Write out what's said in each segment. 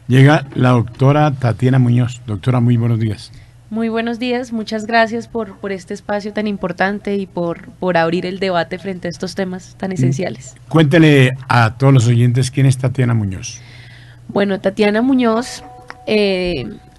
Llega la doctora Tatiana Muñoz. Doctora, muy buenos días. Muy buenos días, muchas gracias por este espacio tan importante y por abrir el debate frente a estos temas tan esenciales. Cuéntele a todos los oyentes quién es Tatiana Muñoz. Bueno, Tatiana Muñoz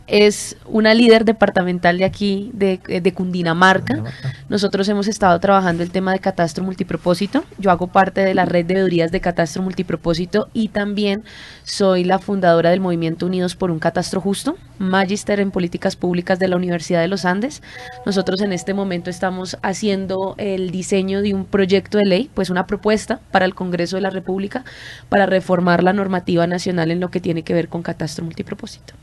es una líder departamental de aquí, de Cundinamarca. Nosotros hemos estado trabajando el tema de catastro multipropósito. Yo hago parte de la red de veedurías de catastro multipropósito y también soy la fundadora del movimiento Unidos por un Catastro Justo, magíster en políticas públicas de la Universidad de los Andes. Nosotros en este momento estamos haciendo el diseño de un proyecto de ley, pues una propuesta para el Congreso de la República para reformar la normativa nacional en lo que tiene que ver con catastro multipropósito.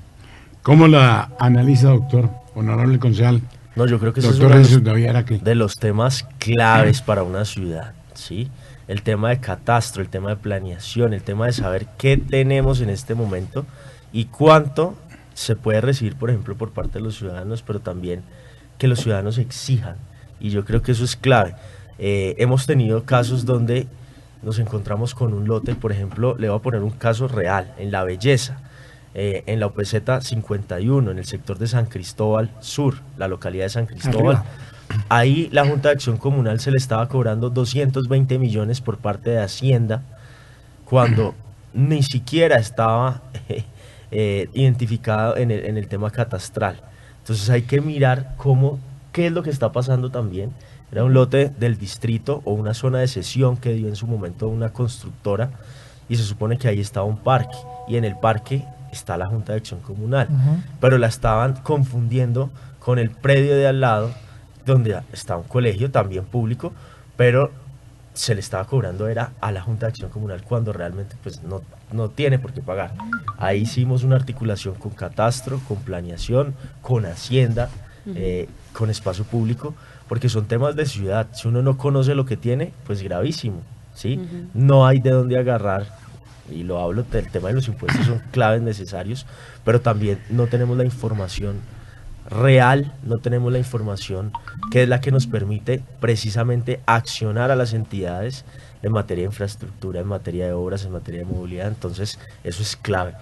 ¿Cómo la analiza, doctor? Honorable concejal. No, yo creo que ese es uno de los temas claves para una ciudad, ¿sí? El tema de catastro, el tema de planeación, el tema de saber qué tenemos en este momento y cuánto se puede recibir, por ejemplo, por parte de los ciudadanos, pero también que los ciudadanos exijan. Y yo creo que eso es clave. Hemos tenido casos donde nos encontramos con un lote, por ejemplo, le voy a poner un caso real, en La Belleza. En la OPZ 51, en el sector de San Cristóbal Sur, la localidad de San Cristóbal. Ahí la Junta de Acción Comunal se le estaba cobrando 220 millones por parte de Hacienda, cuando ni siquiera estaba identificado en el tema catastral. Entonces hay que mirar qué es lo que está pasando también. Era un lote del distrito o una zona de cesión que dio en su momento una constructora y se supone que ahí estaba un parque y en el parque está la Junta de Acción Comunal, pero la estaban confundiendo con el predio de al lado, donde está un colegio también público, pero se le estaba cobrando era a la Junta de Acción Comunal cuando realmente pues no tiene por qué pagar. Ahí hicimos una articulación con catastro, con planeación, con Hacienda, con espacio público, porque son temas de ciudad. Si uno no conoce lo que tiene, pues gravísimo, ¿sí? No hay de dónde agarrar. Y lo hablo del tema de los impuestos, son claves necesarios, pero también no tenemos la información real, no tenemos la información que es la que nos permite precisamente accionar a las entidades en materia de infraestructura, en materia de obras, en materia de movilidad. Entonces eso es clave.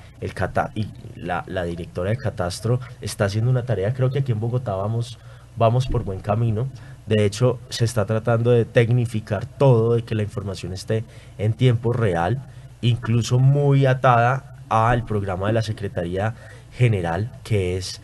Y la directora de Catastro está haciendo una tarea, creo que aquí en Bogotá vamos por buen camino. De hecho, se está tratando de tecnificar todo, de que la información esté en tiempo real, incluso muy atada al programa de la Secretaría General, que es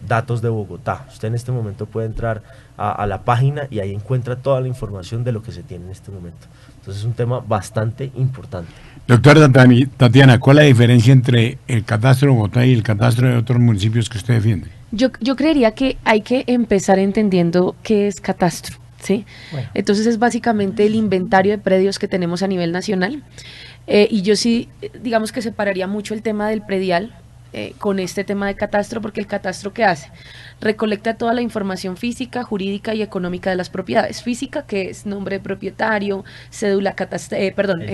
Datos de Bogotá. Usted en este momento puede entrar a la página y ahí encuentra toda la información de lo que se tiene en este momento. Entonces es un tema bastante importante. Doctora Tatiana, ¿cuál es la diferencia entre el catastro de Bogotá y el catastro de otros municipios que usted defiende? Yo creería que hay que empezar entendiendo qué es catastro, ¿sí? Bueno. Entonces es básicamente el inventario de predios que tenemos a nivel nacional. Y yo sí, digamos que separaría mucho el tema del predial con este tema de catastro, porque el catastro, ¿qué hace? Recolecta toda la información física, jurídica y económica de las propiedades. Física, que es nombre de propietario, cédula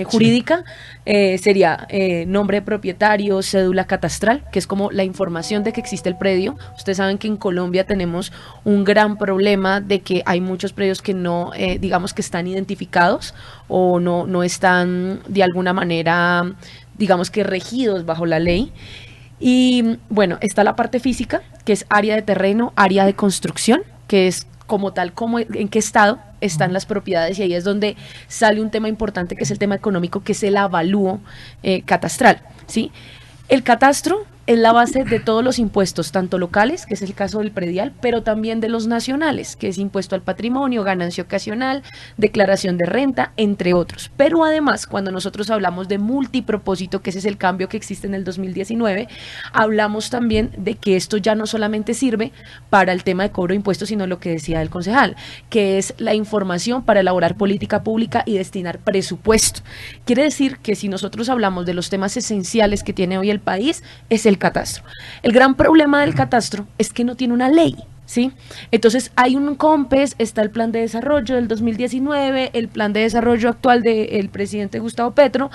jurídica, sería nombre de propietario, cédula catastral, que es como la información de que existe el predio. Ustedes saben que en Colombia tenemos un gran problema de que hay muchos predios que no, digamos que están identificados o no están de alguna manera, digamos que regidos bajo la ley. Y bueno, está la parte física, que es área de terreno, área de construcción, que es como tal, como en qué estado están las propiedades, y ahí es donde sale un tema importante, que es el tema económico, que es el avalúo catastral, ¿sí? El catastro es la base de todos los impuestos, tanto locales, que es el caso del predial, pero también de los nacionales, que es impuesto al patrimonio, ganancia ocasional, declaración de renta, entre otros. Pero además, cuando nosotros hablamos de multipropósito, que ese es el cambio que existe en el 2019, hablamos también de que esto ya no solamente sirve para el tema de cobro de impuestos, sino lo que decía el concejal, que es la información para elaborar política pública y destinar presupuesto. Quiere decir que si nosotros hablamos de los temas esenciales que tiene hoy el país, es el catastro. El gran problema del catastro es que no tiene una ley. ¿sí? Entonces hay un COMPES, está el plan de desarrollo del 2019, el plan de desarrollo actual del presidente Gustavo Petro,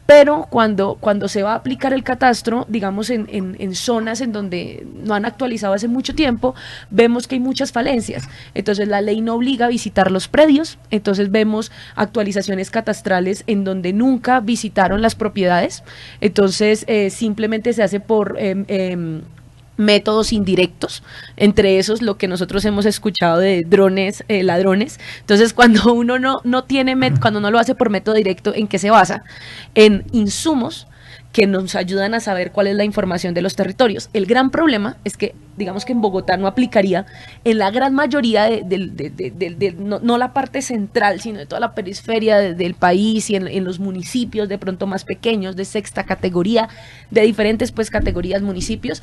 pero cuando se va a aplicar el catastro, digamos en zonas en donde no han actualizado hace mucho tiempo, vemos que hay muchas falencias. Entonces la ley no obliga a visitar los predios, entonces vemos actualizaciones catastrales en donde nunca visitaron las propiedades, entonces simplemente se hace por métodos indirectos, entre esos lo que nosotros hemos escuchado de drones, ladrones. Entonces cuando uno no tiene, cuando no lo hace por método directo, ¿en qué se basa? En insumos que nos ayudan a saber cuál es la información de los territorios. El gran problema es que, digamos que en Bogotá no aplicaría en la gran mayoría no la parte central, sino de toda la periferia del país y en los municipios de pronto más pequeños, de sexta categoría, de diferentes pues categorías municipios.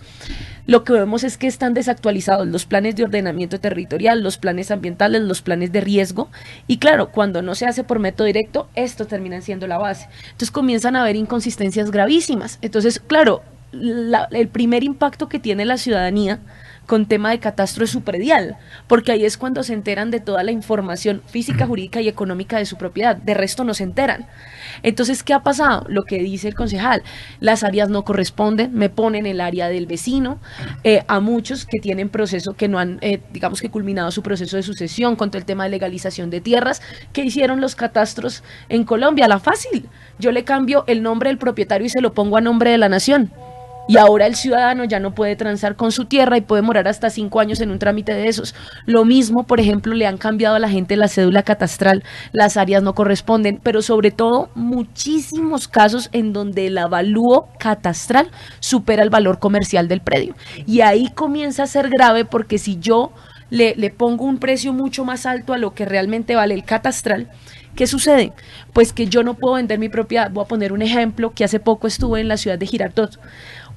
Lo que vemos es que están desactualizados los planes de ordenamiento territorial, los planes ambientales, los planes de riesgo, y claro, cuando no se hace por método directo, esto termina siendo la base. Entonces comienzan a haber inconsistencias gravísimas. Entonces, claro, el primer impacto que tiene la ciudadanía con tema de catastro es su predial, porque ahí es cuando se enteran de toda la información física, jurídica y económica de su propiedad, de resto no se enteran. Entonces, ¿qué ha pasado? Lo que dice el concejal, las áreas no corresponden, me ponen el área del vecino, a muchos que tienen proceso, que no han, digamos que culminado su proceso de sucesión, con todo el tema de legalización de tierras, que hicieron los catastros en Colombia, la fácil, yo le cambio el nombre del propietario y se lo pongo a nombre de la nación. Y ahora el ciudadano ya no puede transar con su tierra y puede morar hasta 5 años en un trámite de esos. Lo mismo, por ejemplo, le han cambiado a la gente la cédula catastral, las áreas no corresponden, pero sobre todo muchísimos casos en donde el avalúo catastral supera el valor comercial del predio. Y ahí comienza a ser grave porque si yo le pongo un precio mucho más alto a lo que realmente vale el catastral, ¿qué sucede? Pues que yo no puedo vender mi propiedad. Voy a poner un ejemplo que hace poco estuve en la ciudad de Girardot.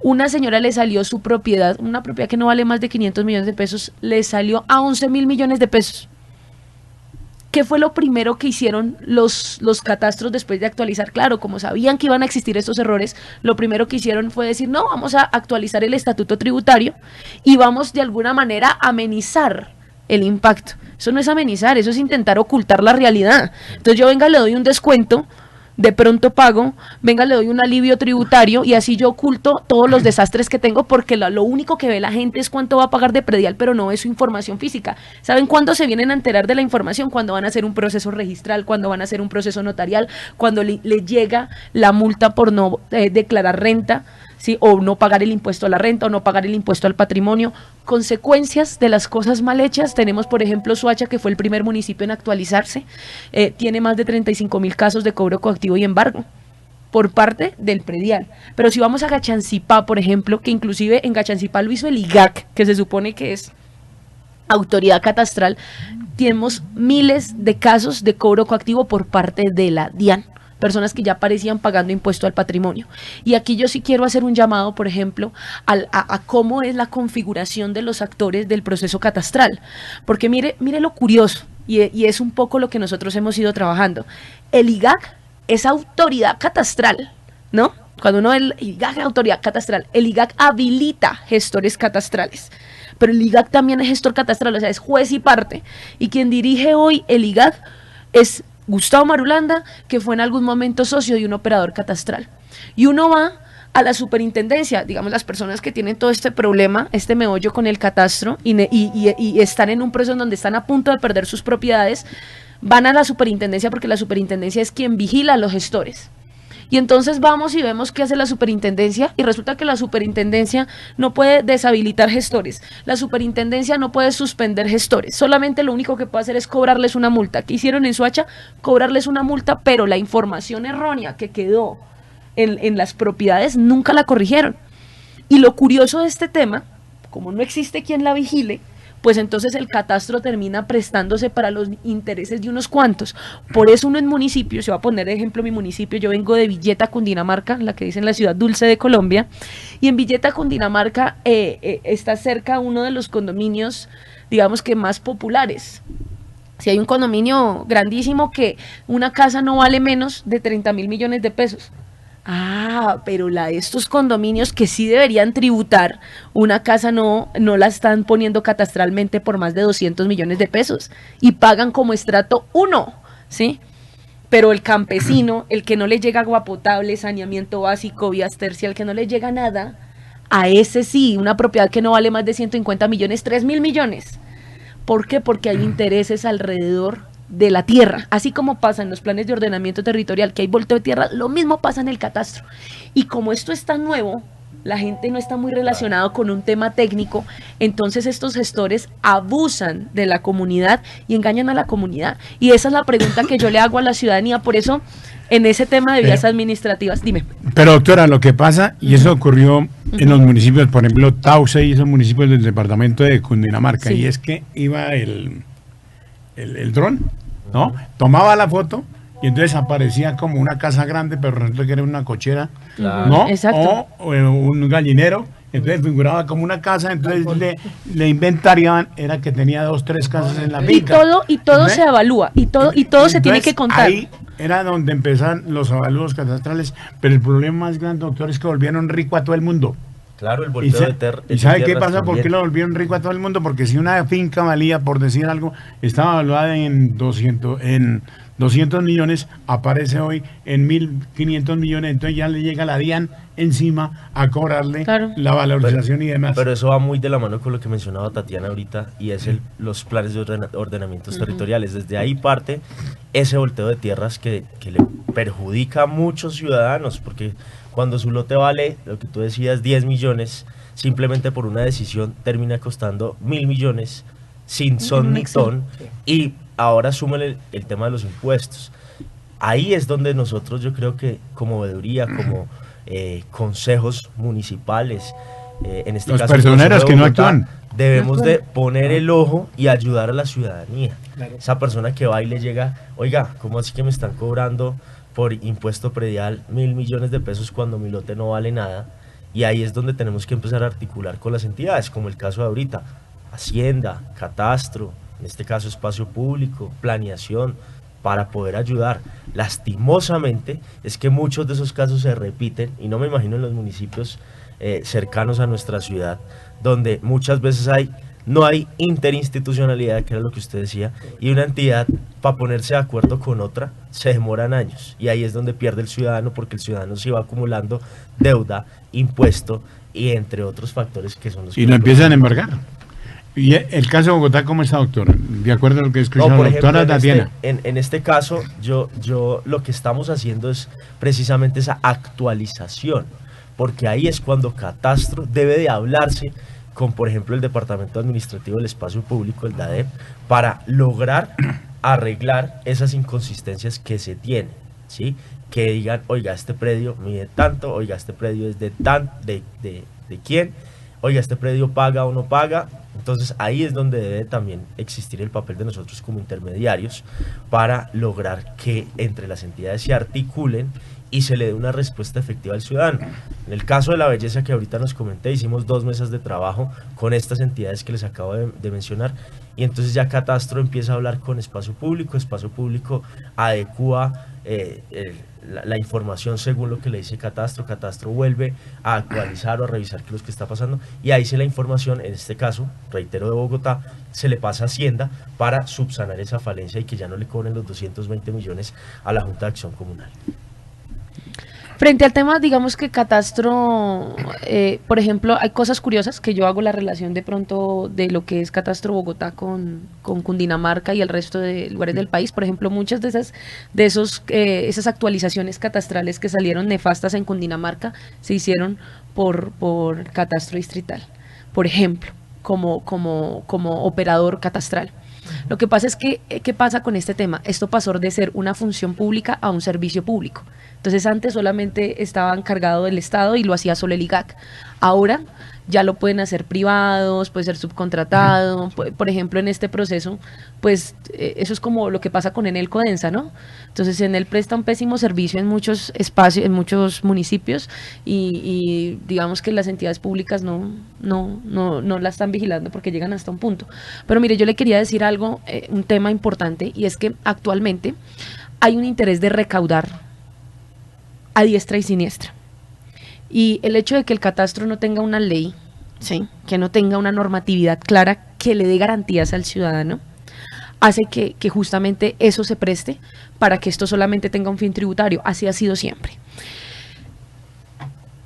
Una señora le salió su propiedad, una propiedad que no vale más de 500 millones de pesos, le salió a 11.000 millones de pesos. ¿Qué fue lo primero que hicieron los catastros después de actualizar? Claro, como sabían que iban a existir estos errores, lo primero que hicieron fue decir, no, vamos a actualizar el estatuto tributario y vamos de alguna manera a amenizar el impacto. Eso no es amenizar, eso es intentar ocultar la realidad. Entonces yo venga, le doy un descuento, de pronto pago, venga, le doy un alivio tributario y así yo oculto todos los desastres que tengo porque lo único que ve la gente es cuánto va a pagar de predial, pero no es su información física. ¿Saben cuándo se vienen a enterar de la información? Cuando van a hacer un proceso registral, cuando van a hacer un proceso notarial, cuando le llega la multa por no declarar renta, ¿sí? O no pagar el impuesto a la renta o no pagar el impuesto al patrimonio. Consecuencias de las cosas mal hechas, tenemos por ejemplo Soacha, que fue el primer municipio en actualizarse, tiene más de 35.000 casos de cobro coactivo y embargo por parte del predial. Pero si vamos a Gachancipá, por ejemplo, que inclusive en Gachancipá lo hizo el IGAC, que se supone que es autoridad catastral, tenemos miles de casos de cobro coactivo por parte de la DIAN, personas que ya aparecían pagando impuesto al patrimonio. Y aquí yo sí quiero hacer un llamado, por ejemplo, a cómo es la configuración de los actores del proceso catastral. Porque mire lo curioso, y es un poco lo que nosotros hemos ido trabajando. El IGAC es autoridad catastral, ¿no? Cuando uno el IGAC es autoridad catastral, el IGAC habilita gestores catastrales. Pero el IGAC también es gestor catastral, o sea, es juez y parte. Y quien dirige hoy el IGAC es Gustavo Marulanda, que fue en algún momento socio de un operador catastral. Y uno va a la superintendencia, digamos las personas que tienen todo este problema, este meollo con el catastro y están en un proceso en donde están a punto de perder sus propiedades, van a la superintendencia porque la superintendencia es quien vigila a los gestores. Y entonces vamos y vemos qué hace la superintendencia y resulta que la superintendencia no puede deshabilitar gestores, la superintendencia no puede suspender gestores, solamente lo único que puede hacer es cobrarles una multa. ¿Qué hicieron en Soacha? Cobrarles una multa, pero la información errónea que quedó en las propiedades nunca la corrigieron. Y lo curioso de este tema, como no existe quien la vigile, pues entonces el catastro termina prestándose para los intereses de unos cuantos. Por eso uno en municipios, se va a poner de ejemplo mi municipio, yo vengo de Villeta, Cundinamarca, la que dicen la ciudad dulce de Colombia, y en Villeta, Cundinamarca, está cerca uno de los condominios, digamos que más populares. Si hay un condominio grandísimo que una casa no vale menos de 30.000 millones de pesos, Pero la de estos condominios que sí deberían tributar, una casa no la están poniendo catastralmente por más de 200 millones de pesos y pagan como estrato 1, ¿sí? Pero el campesino, el que no le llega agua potable, saneamiento básico, vías terciarias, el que no le llega nada, a ese sí, una propiedad que no vale más de 150 millones, 3.000 millones. ¿Por qué? Porque hay intereses alrededor de la tierra, así como pasa en los planes de ordenamiento territorial, que hay volteo de tierra, lo mismo pasa en el catastro. Y como esto es tan nuevo, la gente no está muy relacionado con un tema técnico, entonces estos gestores abusan de la comunidad y engañan a la comunidad. Y esa es la pregunta que yo le hago a la ciudadanía, por eso en ese tema de vías administrativas, dime. Pero doctora, lo que pasa, y eso ocurrió en los municipios, por ejemplo, Tauce y esos municipios del departamento de Cundinamarca, y es que iba el dron, ¿no? Tomaba la foto y entonces aparecía como una casa grande, pero resulta que era una cochera, ¿no? Exacto. O un gallinero, entonces figuraba como una casa, entonces le inventariaban, era que tenía 2, 3 casas en la finca. Y todo se evalúa, y todo se tiene que contar. Ahí era donde empezaron los avalúos catastrales, pero el problema más grande, doctor, es que volvieron rico a todo el mundo. Claro, el volteo de tierra. ¿Y sabe qué pasa? ¿Por qué lo volvieron rico a todo el mundo? Porque si una finca valía, por decir algo, estaba evaluada en 200 millones, aparece hoy en 1.500 millones, entonces ya le llega la DIAN encima a cobrarle la valorización y demás. Pero eso va muy de la mano con lo que mencionaba Tatiana ahorita, y es los planes de ordenamientos territoriales. Desde ahí parte ese volteo de tierras que le perjudica a muchos ciudadanos, porque cuando su lote vale, lo que tú decías, 10 millones, simplemente por una decisión termina costando 1.000 millones, sin son ni ton, y ahora súmale el tema de los impuestos. Ahí es donde nosotros, yo creo que como veeduría, como consejos municipales, en este los caso personeros que no actúan, debemos de poner el ojo y ayudar a la ciudadanía. Claro. Esa persona que va y le llega, oiga, ¿cómo así que me están cobrando por impuesto predial 1.000 millones de pesos cuando mi lote no vale nada? Y ahí es donde tenemos que empezar a articular con las entidades, como el caso de ahorita, Hacienda, Catastro, en este caso espacio público, planeación, para poder ayudar. Lastimosamente es que muchos de esos casos se repiten, y no me imagino en los municipios cercanos a nuestra ciudad, donde muchas veces no hay interinstitucionalidad, que era lo que usted decía, y una entidad, para ponerse de acuerdo con otra, se demoran años, y ahí es donde pierde el ciudadano, porque el ciudadano se va acumulando deuda, impuesto, y entre otros factores que son los que... Y lo empiezan a embargar. ¿Y el caso de Bogotá cómo está, doctor? De acuerdo a lo que escuchó la doctora Tatiana. En este caso, yo lo que estamos haciendo es precisamente esa actualización, porque ahí es cuando Catastro debe de hablarse con, por ejemplo, el Departamento Administrativo del Espacio Público, el DADEP, para lograr arreglar esas inconsistencias que se tienen, ¿sí? Que digan, oiga, este predio mide tanto, oiga, este predio es de quién, oiga, este predio paga o no paga. Entonces ahí es donde debe también existir el papel de nosotros como intermediarios para lograr que entre las entidades se articulen y se le dé una respuesta efectiva al ciudadano. En el caso de la belleza que ahorita nos comenté, hicimos 2 mesas de trabajo con estas entidades que les acabo de mencionar, y entonces ya Catastro empieza a hablar con Espacio Público adecúa la información según lo que le dice Catastro vuelve a actualizar o a revisar qué es lo que está pasando, y ahí sí la información, en este caso, reitero, de Bogotá, se le pasa a Hacienda para subsanar esa falencia y que ya no le cobren los 220 millones a la Junta de Acción Comunal. Frente al tema, digamos que Catastro, por ejemplo, hay cosas curiosas que yo hago la relación de pronto de lo que es Catastro Bogotá con Cundinamarca y el resto de lugares del país. Por ejemplo, muchas de esas actualizaciones catastrales que salieron nefastas en Cundinamarca se hicieron por Catastro Distrital, por ejemplo, como operador catastral. Lo que pasa es que, ¿qué pasa con este tema? Esto pasó de ser una función pública a un servicio público. Entonces antes solamente estaba encargado del Estado y lo hacía solo el IGAC. Ahora ya lo pueden hacer privados, puede ser subcontratado. Por ejemplo, en este proceso, pues eso es como lo que pasa con Enel Codensa, ¿no? Entonces Enel presta un pésimo servicio en muchos espacios, en muchos municipios, y digamos que las entidades públicas no la están vigilando porque llegan hasta un punto. Pero mire, yo le quería decir algo, un tema importante, y es que actualmente hay un interés de recaudar a diestra y siniestra. Y el hecho de que el catastro no tenga una ley, ¿sí?, que no tenga una normatividad clara que le dé garantías al ciudadano, hace que justamente eso se preste para que esto solamente tenga un fin tributario. Así ha sido siempre.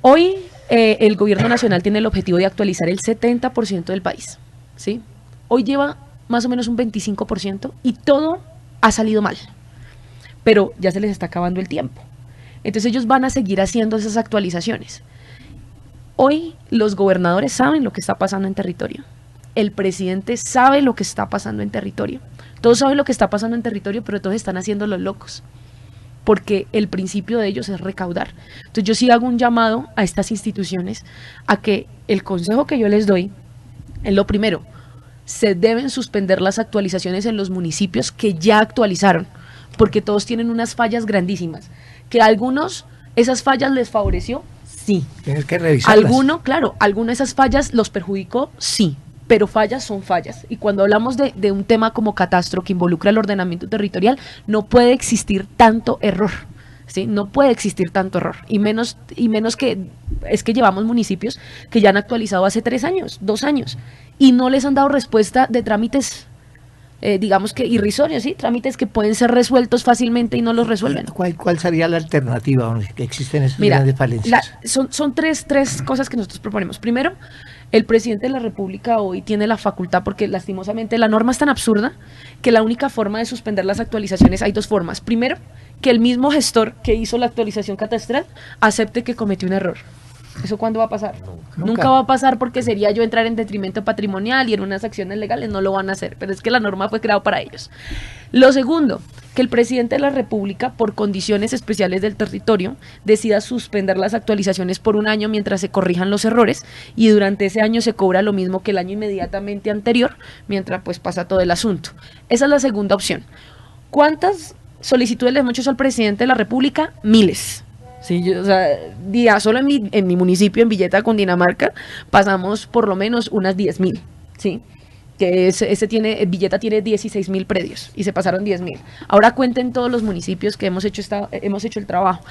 Hoy el gobierno nacional tiene el objetivo de actualizar el 70% del país, ¿sí? Hoy lleva más o menos un 25% y todo ha salido mal, pero ya se les está acabando el tiempo. Entonces ellos van a seguir haciendo esas actualizaciones. Hoy los gobernadores saben lo que está pasando en territorio. El presidente sabe lo que está pasando en territorio. Todos saben lo que está pasando en territorio, pero todos están haciendo los locos, porque el principio de ellos es recaudar. Entonces yo sí hago un llamado a estas instituciones a que el consejo que yo les doy es lo primero: se deben suspender las actualizaciones en los municipios que ya actualizaron, porque todos tienen unas fallas grandísimas, que a algunos esas fallas les favoreció, sí. Tienes que revisarlas. Algunas de esas fallas los perjudicó, sí, pero fallas son fallas. Y cuando hablamos de un tema como catastro que involucra el ordenamiento territorial, no puede existir tanto error, ¿sí? No puede existir tanto error, y menos que es que llevamos municipios que ya han actualizado hace 3 años, 2 años, y no les han dado respuesta de trámites, digamos que irrisorios, ¿sí? Trámites que pueden ser resueltos fácilmente y no los resuelven. ¿Cuál sería la alternativa que existen esas Mira, grandes falencias? Son tres cosas que nosotros proponemos. Primero, el presidente de la República hoy tiene la facultad, porque lastimosamente la norma es tan absurda que la única forma de suspender las actualizaciones, hay 2 formas. Primero, que el mismo gestor que hizo la actualización catastral acepte que cometió un error. ¿Eso cuándo va a pasar? Nunca va a pasar, porque sería yo entrar en detrimento patrimonial y en unas acciones legales. No lo van a hacer, pero es que la norma fue creada para ellos. Lo segundo, que el presidente de la República, por condiciones especiales del territorio, decida suspender las actualizaciones por 1 año mientras se corrijan los errores, y durante ese año se cobra lo mismo que el año inmediatamente anterior, mientras pues pasa todo el asunto. Esa es la segunda opción. ¿Cuántas solicitudes le hemos hecho al presidente de la República? Miles. Sí, solo en mi municipio, en Villeta, Cundinamarca, pasamos por lo menos unas 10.000, ¿sí? Que Villeta tiene 16.000 predios y se pasaron 10.000. Ahora cuenten todos los municipios que hemos hecho el trabajo.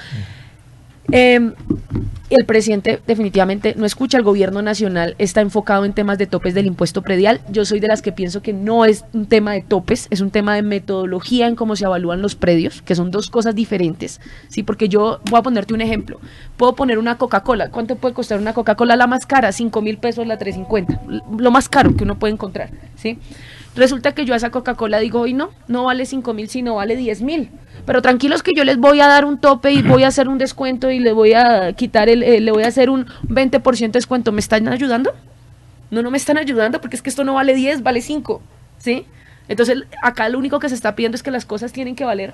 El presidente definitivamente no escucha. El gobierno nacional está enfocado en temas de topes del impuesto predial. Yo soy de las que pienso que no es un tema de topes, es un tema de metodología en cómo se evalúan los predios, que son 2 cosas diferentes, ¿sí? Porque yo voy a ponerte un ejemplo. Puedo poner una Coca-Cola. ¿Cuánto puede costar una Coca-Cola? La más cara, 5.000 pesos, la 3.50. Lo más caro que uno puede encontrar, ¿sí? Resulta que yo a esa Coca-Cola digo, hoy no vale 5.000, sino vale 10.000. Pero tranquilos que yo les voy a dar un tope y voy a hacer un descuento y le voy a quitar le voy a hacer un 20% de descuento. ¿Me están ayudando? No me están ayudando, porque es que esto no vale 10, vale 5, ¿sí? Entonces acá lo único que se está pidiendo es que las cosas tienen que valer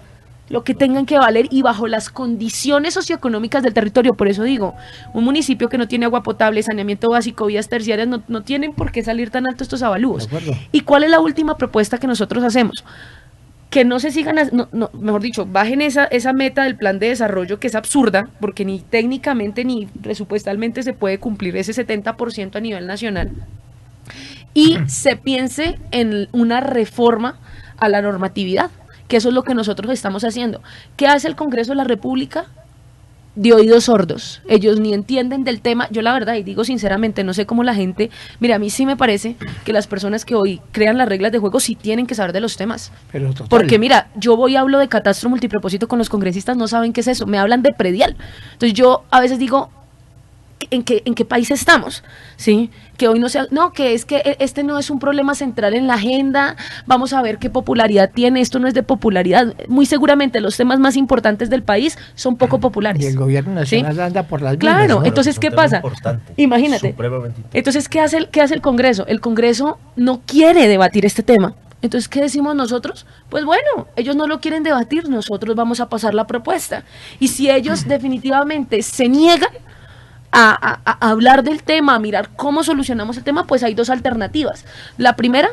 lo que tengan que valer y bajo las condiciones socioeconómicas del territorio. Por eso digo, un municipio que no tiene agua potable, saneamiento básico, vías terciarias, no tienen por qué salir tan altos estos avalúos. ¿Y cuál es la última propuesta que nosotros hacemos? Que no se sigan, mejor dicho, bajen esa meta del plan de desarrollo, que es absurda, porque ni técnicamente ni presupuestalmente se puede cumplir ese 70% a nivel nacional, y se piense en una reforma a la normatividad, que eso es lo que nosotros estamos haciendo. ¿Qué hace el Congreso de la República? De oídos sordos. Ellos ni entienden del tema. Yo la verdad, y digo sinceramente, no sé cómo la gente, mira, a mí sí me parece que las personas que hoy crean las reglas de juego sí tienen que saber de los temas. Pero total. Porque mira, yo voy y hablo de catastro multipropósito con los congresistas, no saben qué es eso, me hablan de predial. Entonces yo a veces digo, ¿en qué país estamos? ¿Sí? Que hoy que es que este no es un problema central en la agenda, vamos a ver qué popularidad tiene, esto no es de popularidad. Muy seguramente los temas más importantes del país son poco populares. Y el gobierno nacional, ¿sí?, anda por las mismas. Claro, ¿no? Entonces, ¿qué pasa? Imagínate. Entonces, ¿qué hace el Congreso? El Congreso no quiere debatir este tema. Entonces, ¿qué decimos nosotros? Pues bueno, ellos no lo quieren debatir, nosotros vamos a pasar la propuesta. Y si ellos definitivamente se niegan a hablar del tema, a mirar cómo solucionamos el tema, pues hay 2 alternativas. La primera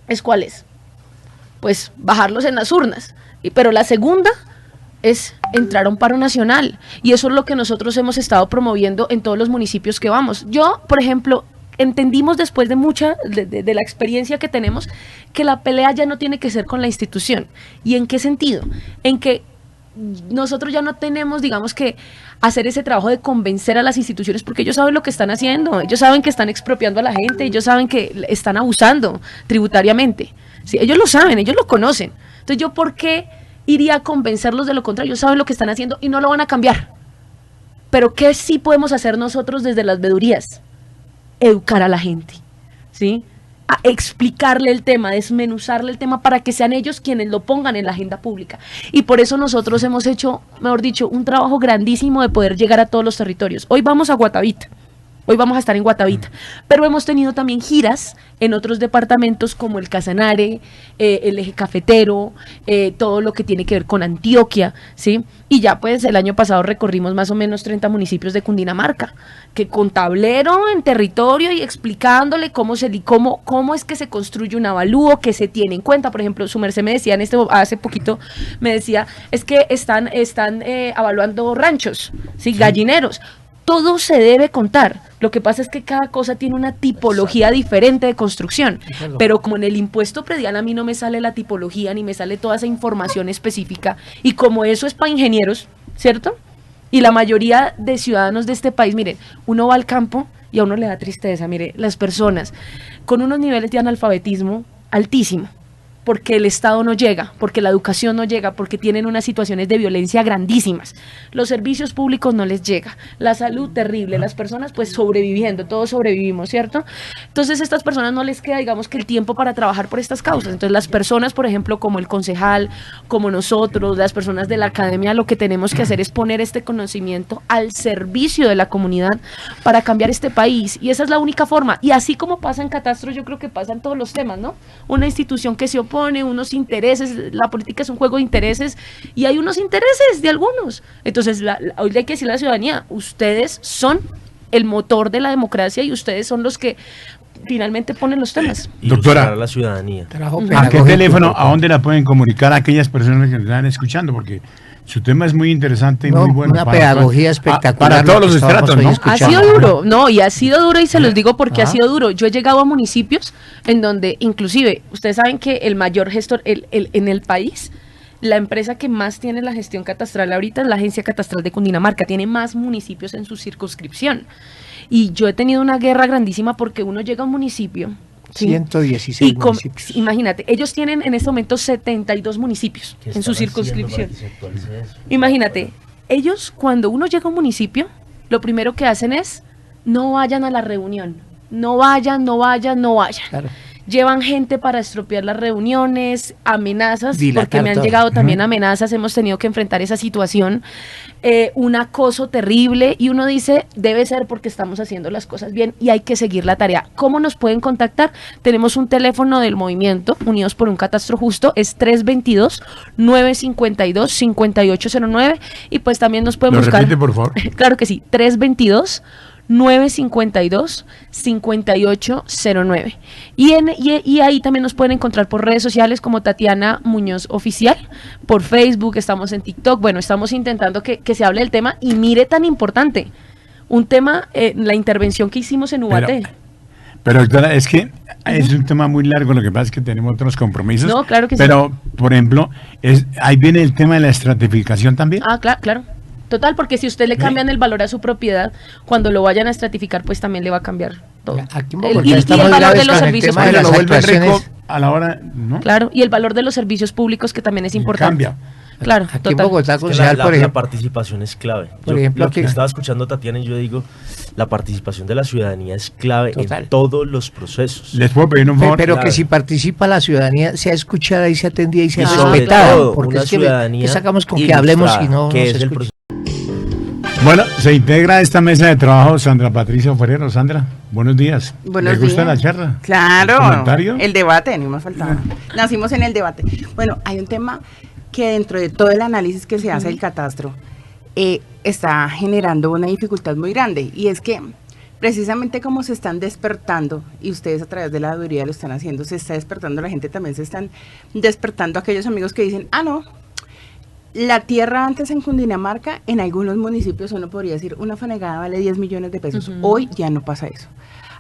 es, ¿cuál es? Pues bajarlos en las urnas. Pero la segunda es entrar a un paro nacional. Y eso es lo que nosotros hemos estado promoviendo en todos los municipios que vamos. Yo, por ejemplo, entendimos después de mucha de la experiencia que tenemos, que la pelea ya no tiene que ser con la institución. ¿Y en qué sentido? En que nosotros ya no tenemos, digamos, que hacer ese trabajo de convencer a las instituciones, porque ellos saben lo que están haciendo, ellos saben que están expropiando a la gente, ellos saben que están abusando tributariamente. Sí, ellos lo saben, ellos lo conocen. Entonces, ¿yo por qué iría a convencerlos de lo contrario? Ellos saben lo que están haciendo y no lo van a cambiar. Pero ¿qué sí podemos hacer nosotros desde las veedurías? Educar a la gente, ¿sí? A explicarle el tema, desmenuzarle el tema para que sean ellos quienes lo pongan en la agenda pública. Y por eso nosotros hemos hecho, mejor dicho, un trabajo grandísimo de poder llegar a todos los territorios. Hoy vamos a Guatavita. Hoy vamos a estar en Guatavita, pero hemos tenido también giras en otros departamentos como el Casanare, el Eje Cafetero, todo lo que tiene que ver con Antioquia, ¿sí? Y ya pues el año pasado recorrimos más o menos 30 municipios de Cundinamarca, que con tablero en territorio y explicándole cómo es que se construye un avalúo, que se tiene en cuenta. Por ejemplo, su merced me decía hace poquito, me decía, es que están evaluando ranchos, ¿sí? Gallineros. Todo se debe contar. Lo que pasa es que cada cosa tiene una tipología diferente de construcción. Pero como en el impuesto predial a mí no me sale la tipología ni me sale toda esa información específica, y como eso es para ingenieros, ¿cierto? Y la mayoría de ciudadanos de este país, miren, uno va al campo y a uno le da tristeza, mire, las personas con unos niveles de analfabetismo altísimo, porque el Estado no llega, porque la educación no llega, porque tienen unas situaciones de violencia grandísimas. Los servicios públicos no les llega, la salud terrible, las personas pues sobreviviendo, todos sobrevivimos, ¿cierto? Entonces a estas personas no les queda, digamos, que el tiempo para trabajar por estas causas. Entonces las personas, por ejemplo, como el concejal, como nosotros, las personas de la academia, lo que tenemos que hacer es poner este conocimiento al servicio de la comunidad para cambiar este país, y esa es la única forma. Y así como pasa en Catastro, yo creo que pasa en todos los temas, ¿no? Una institución que se opone, unos intereses, la política es un juego de intereses y hay unos intereses de algunos. Entonces, hoy hay que decirle a la ciudadanía, ustedes son el motor de la democracia y ustedes son los que finalmente ponen los temas. Doctora, a la ciudadanía. ¿A qué teléfono, a dónde la pueden comunicar a aquellas personas que están escuchando? Porque su tema es muy interesante y muy bueno. Una pedagogía espectacular. Para todos los estratos, ¿no? Ha sido duro, no, y ha sido duro, y se los digo porque ha sido duro. Yo he llegado a municipios en donde, inclusive, ustedes saben que el mayor gestor en el país, la empresa que más tiene la gestión catastral ahorita es la Agencia Catastral de Cundinamarca, tiene más municipios en su circunscripción. Y yo he tenido una guerra grandísima porque uno llega a un municipio, ¿sí? 116 municipios. Imagínate, ellos tienen en este momento 72 municipios en su circunscripción. Imagínate, ellos cuando uno llega a un municipio, lo primero que hacen es, no vayan a la reunión, no vayan. Claro. Llevan gente para estropear las reuniones, amenazas, porque me han llegado también amenazas, hemos tenido que enfrentar esa situación, un acoso terrible, y uno dice, debe ser porque estamos haciendo las cosas bien y hay que seguir la tarea. ¿Cómo nos pueden contactar? Tenemos un teléfono del movimiento, Unidos por un Catastro Justo, es 322-952-5809, y pues también nos pueden buscar. Repite, por favor. Claro que sí, 322-952-5809. Y ahí también nos pueden encontrar por redes sociales como Tatiana Muñoz Oficial, por Facebook, estamos en TikTok. Bueno, estamos intentando que se hable del tema, y mire, tan importante, un tema, la intervención que hicimos en UBAT. Pero doctora, es que es un tema muy largo, lo que pasa es que tenemos otros compromisos. No, claro que pero, sí. Pero, por ejemplo, ahí viene el tema de la estratificación también. Ah, claro. Total, porque si usted le cambian el valor a su propiedad, cuando lo vayan a estratificar, pues también le va a cambiar todo. Y el valor de los servicios públicos. Lo vuelve rico a la hora, ¿no? Claro, y el valor de los servicios públicos, que también es importante. Cambia. Claro, aquí total. en Bogotá, por ejemplo, la participación es clave. Por ejemplo, lo que estaba escuchando a Tatiana, y yo digo, la participación de la ciudadanía es clave en todos los procesos. Les puedo pedir un favor. Pero que si participa la ciudadanía, sea escuchada y sea atendida y sea sobre respetada. todo, Porque una es que ciudadanía sacamos con que hablemos y no que nos es el escucha. Bueno, se integra a esta mesa de trabajo Sandra Patricia Forero. Sandra, buenos días. Buenos ¿Le gusta días. la charla? Claro. ¿El comentario? El debate, ni más faltaba. Nacimos en el debate. Bueno, hay un tema que dentro de todo el análisis que se hace del catastro está generando una dificultad muy grande, y es que precisamente como se están despertando, y ustedes a través de la auditoría lo están haciendo, se está despertando la gente, también se están despertando aquellos amigos que dicen, no, la tierra antes en Cundinamarca, en algunos municipios uno podría decir, una fanegada vale 10 millones de pesos. Hoy ya no pasa eso.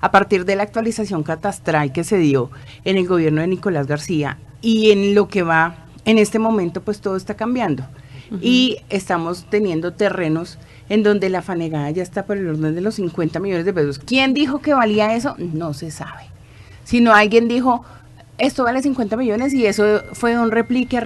A partir de la actualización catastral que se dio en el gobierno de Nicolás García, y en lo que va en este momento, pues todo está cambiando. y estamos teniendo terrenos en donde la fanegada ya está por el orden de los 50 millones de pesos. ¿Quién dijo que valía eso? No se sabe. Sino alguien dijo, esto vale 50 millones y eso fue un replique,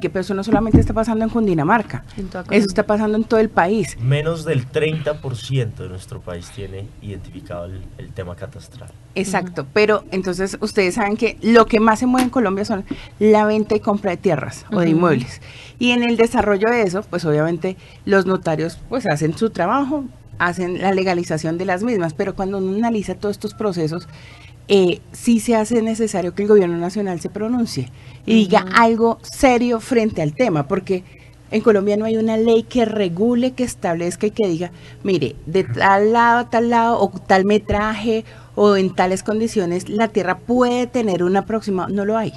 pero eso no solamente está pasando en Cundinamarca, eso está pasando en todo el país. Menos del 30% de nuestro país tiene identificado el tema catastral. Exacto, pero entonces ustedes saben que lo que más se mueve en Colombia son la venta y compra de tierras o de inmuebles. Y en el desarrollo de eso, pues obviamente los notarios pues hacen su trabajo, hacen la legalización de las mismas, pero cuando uno analiza todos estos procesos, sí se hace necesario que el gobierno nacional se pronuncie y diga algo serio frente al tema, porque en Colombia no hay una ley que regule, que establezca y que diga, mire, de tal lado a tal lado, o tal metraje, o en tales condiciones, la tierra puede tener un aproximado. No lo hay.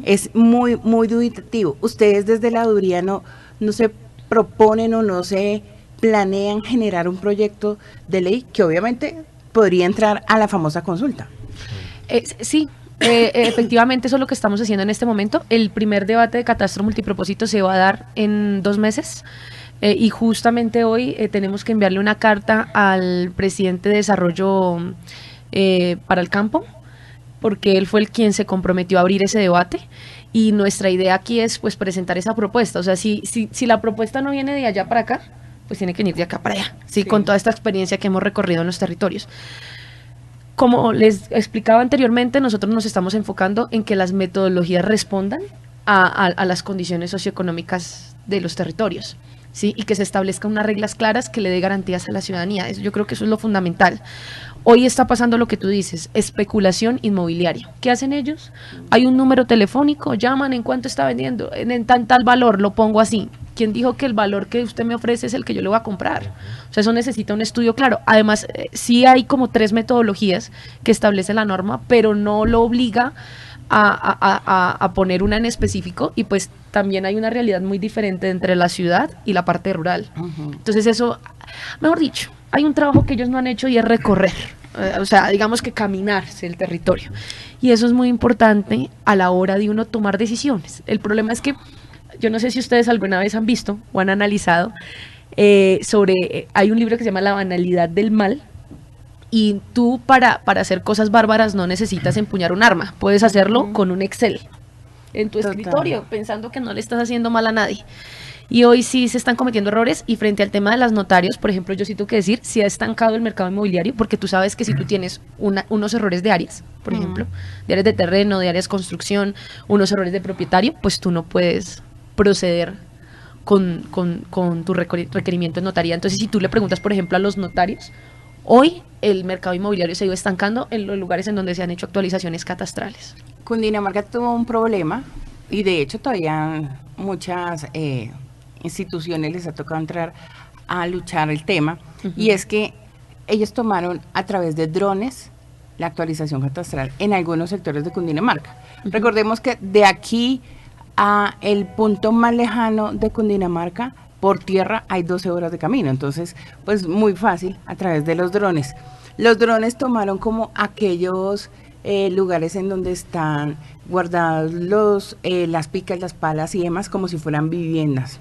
Es muy, muy dubitativo. Ustedes desde la Aduría no se proponen o no se planean generar un proyecto de ley que obviamente podría entrar a la famosa consulta. Sí, efectivamente eso es lo que estamos haciendo en este momento. El primer debate de catastro multipropósito se va a dar en 2 meses y justamente hoy tenemos que enviarle una carta al presidente de Desarrollo para el Campo, porque él fue el quien se comprometió a abrir ese debate y nuestra idea aquí es pues presentar esa propuesta. O sea, si la propuesta no viene de allá para acá, pues tiene que venir de acá para allá, ¿sí? Con toda esta experiencia que hemos recorrido en los territorios. Como les explicaba anteriormente, nosotros nos estamos enfocando en que las metodologías respondan a las condiciones socioeconómicas de los territorios, ¿sí? Y que se establezcan unas reglas claras que le dé garantías a la ciudadanía. Yo creo que eso es lo fundamental. Hoy está pasando lo que tú dices, especulación inmobiliaria. ¿Qué hacen ellos? Hay un número telefónico, llaman, ¿en cuánto está vendiendo? En tal valor, lo pongo así. ¿Quién dijo que el valor que usted me ofrece es el que yo le voy a comprar? O sea, eso necesita un estudio claro. Además, sí hay como 3 metodologías que establece la norma, pero no lo obliga a poner una en específico, y pues también hay una realidad muy diferente entre la ciudad y la parte rural. Entonces eso, mejor dicho, hay un trabajo que ellos no han hecho y es recorrer, o sea, digamos que caminarse el territorio. Y eso es muy importante a la hora de uno tomar decisiones. El problema es que, yo no sé si ustedes alguna vez han visto o han analizado hay un libro que se llama La banalidad del mal, y tú para hacer cosas bárbaras no necesitas empuñar un arma, puedes hacerlo con un Excel en tu escritorio, pensando que no le estás haciendo mal a nadie. Y hoy sí se están cometiendo errores, y frente al tema de los notarios, por ejemplo, yo sí tengo que decir, sí ha estancado el mercado inmobiliario, porque tú sabes que si tú tienes unos errores de áreas, por ejemplo, de áreas de terreno, de áreas de construcción, unos errores de propietario, pues tú no puedes proceder con tu requerimiento en notaría. Entonces, si tú le preguntas, por ejemplo, a los notarios, hoy el mercado inmobiliario se ha ido estancando en los lugares en donde se han hecho actualizaciones catastrales. Cundinamarca tuvo un problema, y de hecho todavía muchas instituciones les ha tocado entrar a luchar el tema, y es que ellos tomaron a través de drones la actualización catastral en algunos sectores de Cundinamarca. Recordemos que de aquí a el punto más lejano de Cundinamarca, por tierra hay 12 horas de camino, entonces pues muy fácil a través de los drones. Los drones tomaron como aquellos lugares en donde están guardados las picas, las palas y demás, como si fueran viviendas.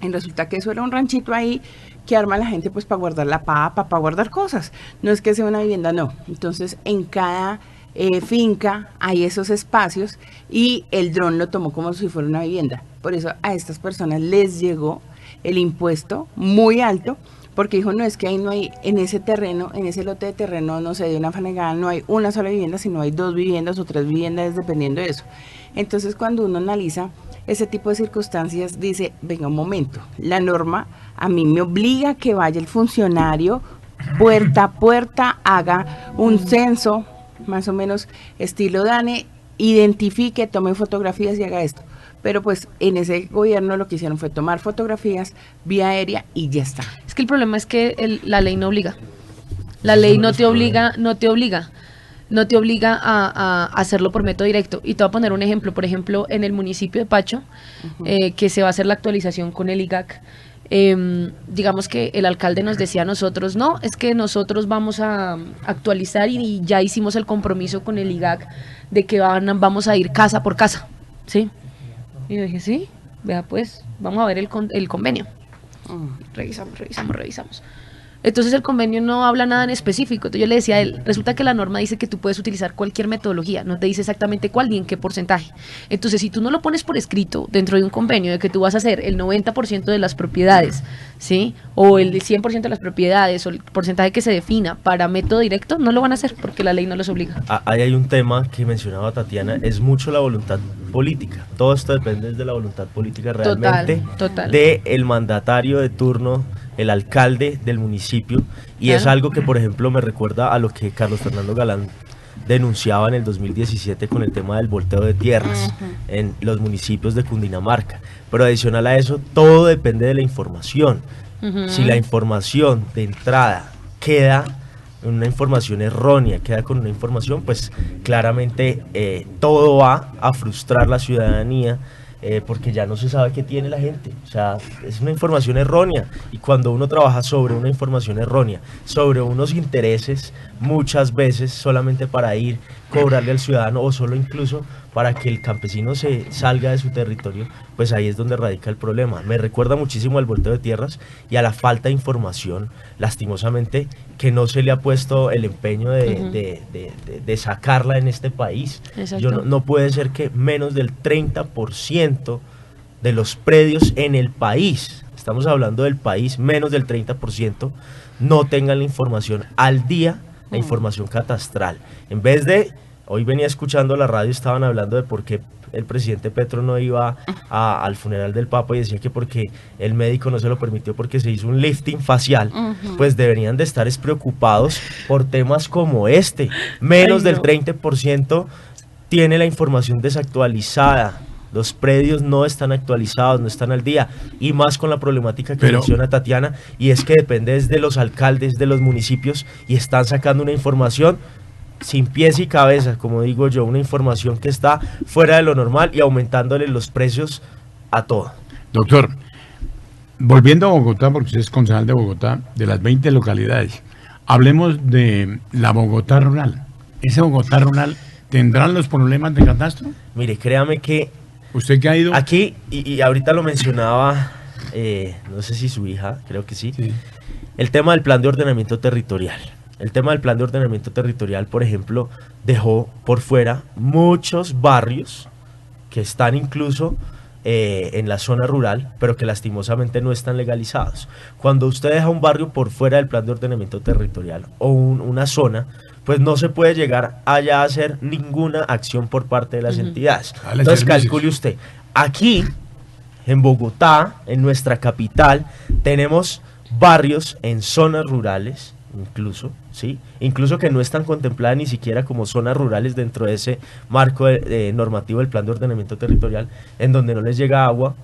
Y resulta que eso era un ranchito ahí que arma la gente pues para guardar la papa, para guardar cosas. No es que sea una vivienda, no. Entonces en cada finca hay esos espacios, y el dron lo tomó como si fuera una vivienda. Por eso a estas personas les llegó el impuesto muy alto, porque dijo, no, es que ahí no hay, en ese terreno, en ese lote de terreno, no sé, de una fanegada, no hay una sola vivienda, sino hay 2 viviendas o 3 viviendas, dependiendo de eso. Entonces, cuando uno analiza ese tipo de circunstancias, dice, venga un momento, la norma a mí me obliga a que vaya el funcionario puerta a puerta, haga un censo, más o menos estilo DANE, identifique, tome fotografías y haga esto. Pero pues en ese gobierno lo que hicieron fue tomar fotografías vía aérea y ya está. Es que el problema es que la ley no obliga. La ley no te obliga a hacerlo por método directo. Y te voy a poner un ejemplo. Por ejemplo, en el municipio de Pacho, que se va a hacer la actualización con el IGAC, digamos que el alcalde nos decía a nosotros, no, es que nosotros vamos a actualizar, y ya hicimos el compromiso con el IGAC de que vamos a ir casa por casa, ¿sí? Y yo dije, ¿sí? vea pues, vamos a ver el convenio. Revisamos. Entonces el convenio no habla nada en específico. Entonces yo le decía a él, resulta que la norma dice que tú puedes utilizar cualquier metodología, no te dice exactamente cuál ni en qué porcentaje. Entonces si tú no lo pones por escrito dentro de un convenio de que tú vas a hacer el 90% de las propiedades, ¿sí? O el 100% de las propiedades, o el porcentaje que se defina para método directo, no lo van a hacer porque la ley no los obliga. Ahí hay un tema que mencionaba Tatiana, es mucho la voluntad política. Todo esto depende de la voluntad política realmente total. del mandatario de turno, el alcalde del municipio, y Claro. es algo que, por ejemplo, me recuerda a lo que Carlos Fernando Galán denunciaba en el 2017 con el tema del volteo de tierras en los municipios de Cundinamarca. Pero adicional a eso, todo depende de la información. Si la información de entrada queda una información errónea, queda con una información, pues claramente todo va a frustrar la ciudadanía, porque ya no se sabe qué tiene la gente. O sea, es una información errónea, y cuando uno trabaja sobre una información errónea, sobre unos intereses, muchas veces solamente para ir, cobrarle al ciudadano, o solo incluso para que el campesino se salga de su territorio, pues ahí es donde radica el problema. Me recuerda muchísimo al volteo de tierras y a la falta de información, lastimosamente, que no se le ha puesto el empeño de sacarla en este país. Exacto. No puede ser que menos del 30% de los predios en el país, estamos hablando del país, menos del 30%, no tengan la información al día, la información catastral. En vez de, hoy venía escuchando la radio, estaban hablando de por qué el presidente Petro no iba al funeral del Papa, y decía que porque el médico no se lo permitió porque se hizo un lifting facial. Pues deberían de estar preocupados por temas como este. Menos del 30% tiene la información desactualizada. Los predios no están actualizados, no están al día, y más con la problemática que menciona Tatiana, y es que depende de los alcaldes de los municipios, y están sacando una información sin pies y cabeza, como digo yo, una información que está fuera de lo normal y aumentándole los precios a todo. Doctor, volviendo a Bogotá, porque usted es concejal de Bogotá, de las 20 localidades, hablemos de la Bogotá rural. ¿Ese Bogotá rural tendrán los problemas de catastro? Mire, créame que ¿usted que ha ido? aquí, y ahorita lo mencionaba, no sé si su hija, creo que sí, el tema del plan de ordenamiento territorial. El tema del plan de ordenamiento territorial, por ejemplo, dejó por fuera muchos barrios que están incluso en la zona rural, pero que lastimosamente no están legalizados. Cuando usted deja un barrio por fuera del plan de ordenamiento territorial o una zona, pues no se puede llegar allá a hacer ninguna acción por parte de las entidades. Entonces calcule usted, aquí en Bogotá, en nuestra capital, tenemos barrios en zonas rurales, incluso que no están contempladas ni siquiera como zonas rurales dentro de ese marco normativo del plan de ordenamiento territorial, en donde no les llega agua,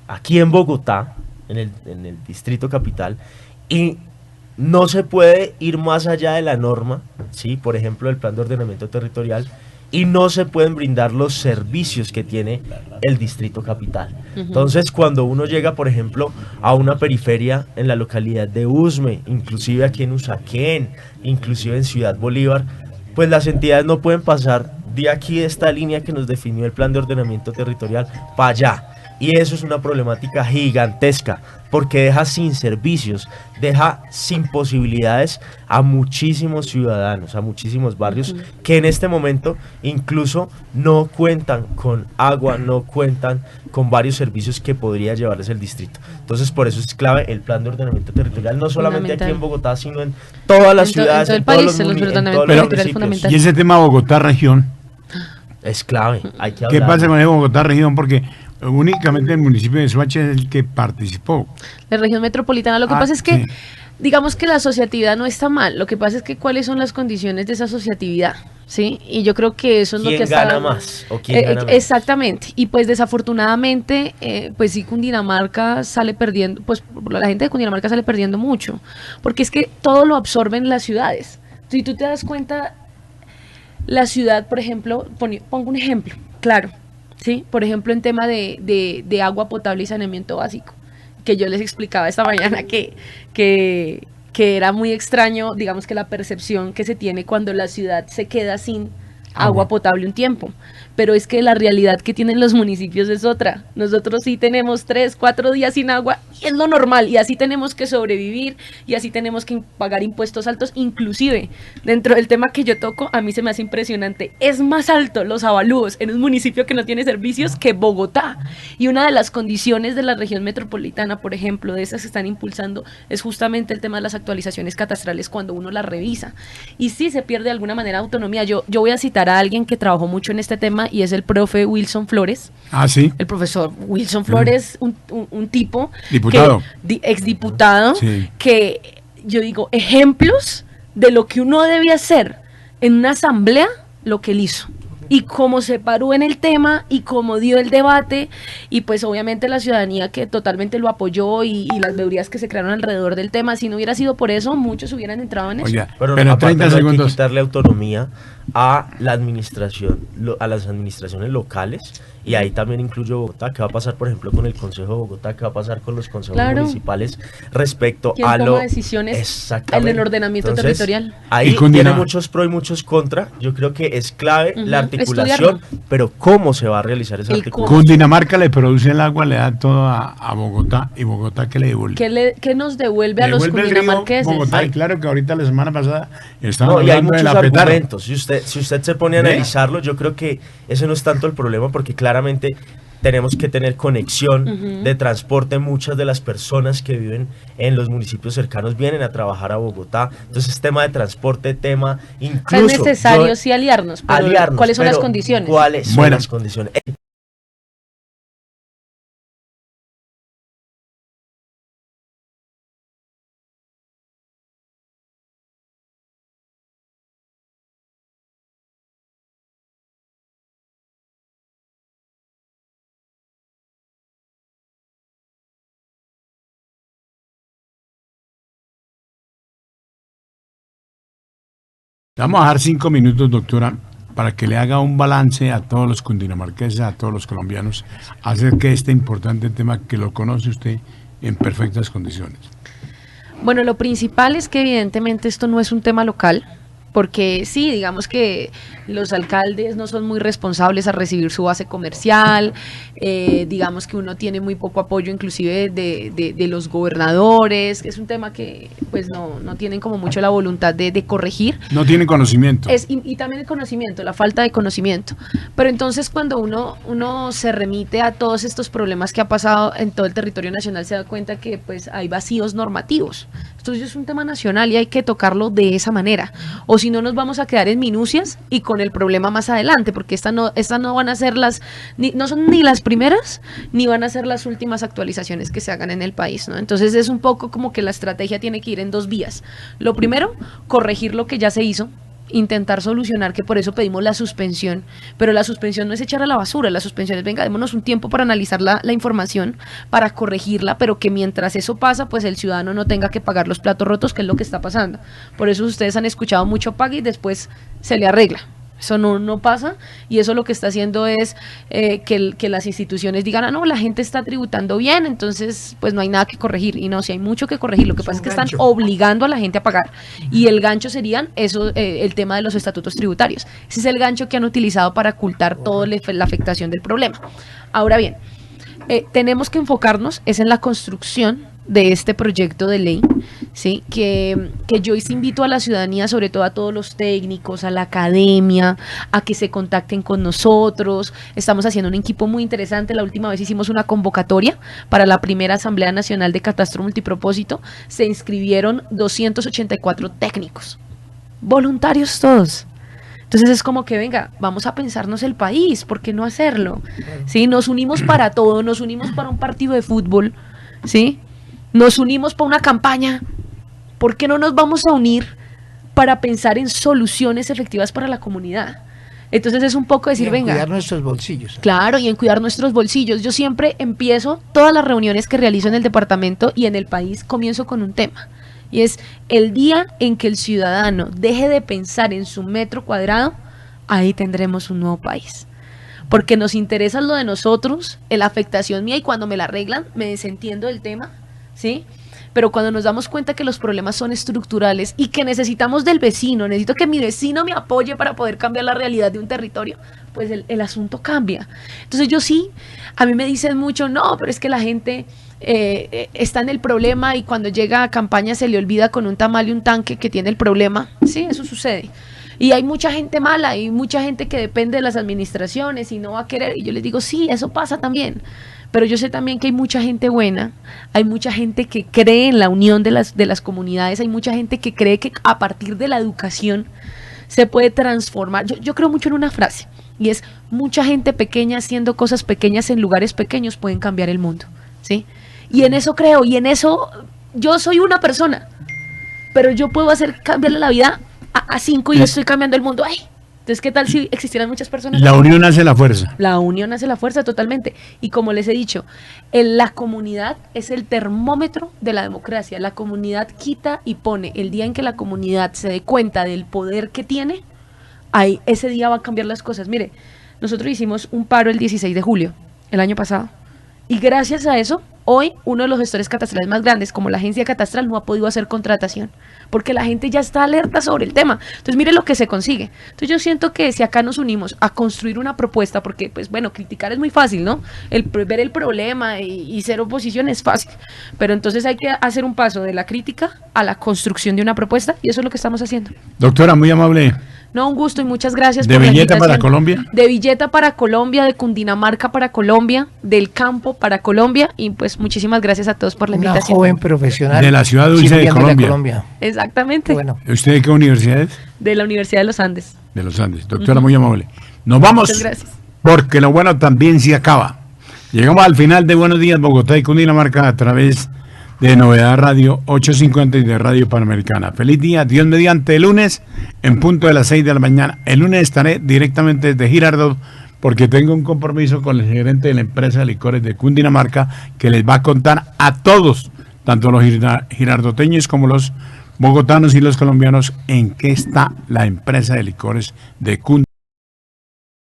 aquí en Bogotá, en el distrito capital, y no se puede ir más allá de la norma, ¿sí? Por ejemplo, el plan de ordenamiento territorial, y no se pueden brindar los servicios que tiene el distrito capital. Entonces, cuando uno llega, por ejemplo, a una periferia en la localidad de Usme, inclusive aquí en Usaquén, inclusive en Ciudad Bolívar, pues las entidades no pueden pasar de aquí, de esta línea que nos definió el plan de ordenamiento territorial, para allá. Y eso es una problemática gigantesca, porque deja sin servicios, deja sin posibilidades a muchísimos ciudadanos, a muchísimos barrios que en este momento incluso no cuentan con agua, no cuentan con varios servicios que podría llevarles el distrito. Entonces, por eso es clave el plan de ordenamiento territorial, no solamente aquí en Bogotá, sino en todas las ciudades, en todos los municipios. Y ese tema Bogotá región es clave, hay que hablar. ¿Qué pasa con el Bogotá región? Porque únicamente el municipio de Soacha es el que participó. La región metropolitana, lo que pasa es que, digamos que la asociatividad no está mal, lo que pasa es que cuáles son las condiciones de esa asociatividad, ¿sí? Y yo creo que eso es lo que ¿Quién gana más? ¿O quién gana menos? Exactamente, y pues desafortunadamente, pues sí, Cundinamarca sale perdiendo, pues la gente de Cundinamarca sale perdiendo mucho, porque es que todo lo absorben las ciudades. Si tú te das cuenta, la ciudad, por ejemplo, pongo un ejemplo, claro, ¿sí? Por ejemplo, en tema de agua potable y saneamiento básico, que yo les explicaba esta mañana que era muy extraño, digamos que la percepción que se tiene cuando la ciudad se queda sin agua potable un tiempo, pero es que la realidad que tienen los municipios es otra. Nosotros sí tenemos 3, 4 días sin agua y es lo normal, y así tenemos que sobrevivir y así tenemos que pagar impuestos altos. Inclusive dentro del tema que yo toco, a mí se me hace impresionante, es más alto los avalúos en un municipio que no tiene servicios que Bogotá, y una de las condiciones de la región metropolitana, por ejemplo, de esas que están impulsando, es justamente el tema de las actualizaciones catastrales cuando uno las revisa, y sí se pierde de alguna manera autonomía. Yo voy a citar a alguien que trabajó mucho en este tema y es el profe Wilson Flores. Ah, sí. El profesor Wilson Flores, un tipo diputado, exdiputado, sí, que yo digo, ejemplos de lo que uno debe hacer en una asamblea, lo que él hizo. Y cómo se paró en el tema y cómo dio el debate, y pues obviamente la ciudadanía que totalmente lo apoyó y las veedurías que se crearon alrededor del tema. Si no hubiera sido por eso, muchos hubieran entrado en eso. Oye, pero 30 segundos. Hay que quitarle autonomía a la administración, a las administraciones locales, y ahí también incluyo Bogotá. ¿Qué va a pasar, por ejemplo, con el Consejo de Bogotá? ¿Qué va a pasar con los consejos municipales respecto ¿quién a toma decisiones en el ordenamiento territorial? Ahí tiene muchos pro y muchos contra. Yo creo que es clave la articulación, pero ¿cómo se va a realizar esa articulación? Cundinamarca le produce el agua, le da todo a Bogotá, y Bogotá ¿qué le devuelve? ¿Qué nos devuelve a los cundinamarqueses? Bogotá, y claro que ahorita la semana pasada estaban hablando, y hay muchos argumentos. Si usted se pone a analizarlo, yo creo que ese no es tanto el problema, porque claramente tenemos que tener conexión de transporte. Muchas de las personas que viven en los municipios cercanos vienen a trabajar a Bogotá, entonces tema de transporte, tema incluso... Es necesario sí aliarnos, pero ¿cuáles son las condiciones? ¿Cuáles son las condiciones? Vamos a dejar 5 minutos, doctora, para que le haga un balance a todos los cundinamarqueses, a todos los colombianos, acerca de este importante tema que lo conoce usted en perfectas condiciones. Bueno, lo principal es que evidentemente esto no es un tema local, porque sí, digamos que los alcaldes no son muy responsables a recibir su base comercial, digamos que uno tiene muy poco apoyo inclusive de los gobernadores, que es un tema que pues no tienen como mucho la voluntad de corregir. No tienen conocimiento. Y también el conocimiento, la falta de conocimiento. Pero entonces cuando uno se remite a todos estos problemas que ha pasado en todo el territorio nacional, se da cuenta que pues hay vacíos normativos. Entonces es un tema nacional y hay que tocarlo de esa manera. O si no, nos vamos a quedar en minucias y con el problema más adelante, porque estas no van a ser no son ni las primeras, ni van a ser las últimas actualizaciones que se hagan en el país, ¿no? Entonces es un poco como que la estrategia tiene que ir en 2 vías. Lo primero, corregir lo que ya se hizo, intentar solucionar, que por eso pedimos la suspensión, pero la suspensión no es echar a la basura, la suspensión es, venga, démonos un tiempo para analizar la información, para corregirla, pero que mientras eso pasa, pues el ciudadano no tenga que pagar los platos rotos, que es lo que está pasando. Por eso ustedes han escuchado mucho pague y después se le arregla. Eso no pasa, y eso lo que está haciendo es que las instituciones digan, no, la gente está tributando bien, entonces pues no hay nada que corregir. Y no, si hay mucho que corregir, lo que pasa es que están obligando a la gente a pagar, y el gancho serían el tema de los estatutos tributarios. Ese es el gancho que han utilizado para ocultar toda la afectación del problema. Ahora bien, tenemos que enfocarnos es en la construcción de este proyecto de ley, ¿sí? que yo invito a la ciudadanía, sobre todo a todos los técnicos, a la academia, a que se contacten con nosotros. Estamos haciendo un equipo muy interesante. La última vez hicimos una convocatoria para la primera Asamblea Nacional de Catastro Multipropósito. Se inscribieron 284 técnicos, voluntarios todos. Entonces es como que, venga, vamos a pensarnos el país, ¿por qué no hacerlo? ¿Sí? Nos unimos para todo, nos unimos para un partido de fútbol, ¿sí? Nos unimos para una campaña. ¿Por qué no nos vamos a unir para pensar en soluciones efectivas para la comunidad? Entonces es un poco decir, venga, cuidar nuestros bolsillos. Claro, y en cuidar nuestros bolsillos. Yo siempre empiezo todas las reuniones que realizo en el departamento y en el país, comienzo con un tema. Y es el día en que el ciudadano deje de pensar en su metro cuadrado, ahí tendremos un nuevo país. Porque nos interesa lo de nosotros, la afectación mía, y cuando me la arreglan, me desentiendo del tema, ¿sí? Pero cuando nos damos cuenta que los problemas son estructurales y que necesitamos del vecino, necesito que mi vecino me apoye para poder cambiar la realidad de un territorio, pues el asunto cambia. Entonces yo sí, a mí me dicen mucho, no, pero es que la gente está en el problema y cuando llega a campaña se le olvida con un tamal y un tanque que tiene el problema. Sí, eso sucede. Y hay mucha gente mala, hay mucha gente que depende de las administraciones y no va a querer. Y yo les digo, sí, eso pasa también. Pero yo sé también que hay mucha gente buena, hay mucha gente que cree en la unión de las comunidades, hay mucha gente que cree que a partir de la educación se puede transformar. Yo creo mucho en una frase, y es, mucha gente pequeña haciendo cosas pequeñas en lugares pequeños pueden cambiar el mundo, ¿sí? Y en eso creo, y en eso yo soy una persona, pero yo puedo hacer cambiarle la vida a 5 y yo estoy cambiando el mundo. ¡Ay! Entonces, ¿qué tal si existieran muchas personas? La unión hace la fuerza. La unión hace la fuerza, totalmente. Y como les he dicho, la comunidad es el termómetro de la democracia. La comunidad quita y pone. El día en que la comunidad se dé cuenta del poder que tiene, ahí ese día va a cambiar las cosas. Mire, nosotros hicimos un paro el 16 de julio, el año pasado. Y gracias a eso, hoy uno de los gestores catastrales más grandes, como la agencia catastral, no ha podido hacer contratación, porque la gente ya está alerta sobre el tema. Entonces, mire lo que se consigue. Entonces, yo siento que si acá nos unimos a construir una propuesta, porque, pues bueno, criticar es muy fácil, ¿no? Ver el problema y ser oposición es fácil. Pero entonces hay que hacer un paso de la crítica a la construcción de una propuesta, y eso es lo que estamos haciendo. Doctora, muy amable. No, un gusto y muchas gracias por la invitación. ¿De Villeta para Colombia? De Villeta para Colombia, de Cundinamarca para Colombia, del campo para Colombia, y pues muchísimas gracias a todos por la invitación. Una joven profesional. De la ciudad dulce de Colombia. Exactamente. Bueno. ¿Usted de qué universidad es? De la Universidad de los Andes. De los Andes. Doctora, muy amable. Nos vamos. Muchas gracias. Porque lo bueno también se acaba. Llegamos al final de Buenos Días Bogotá y Cundinamarca a través de Novedad Radio 850 y de Radio Panamericana. Feliz día, Dios mediante, el lunes en punto de las 6 de la mañana. El lunes estaré directamente desde Girardot porque tengo un compromiso con el gerente de la empresa de licores de Cundinamarca que les va a contar a todos, tanto los girardoteños como los bogotanos y los colombianos, en qué está la empresa de licores de Cundinamarca.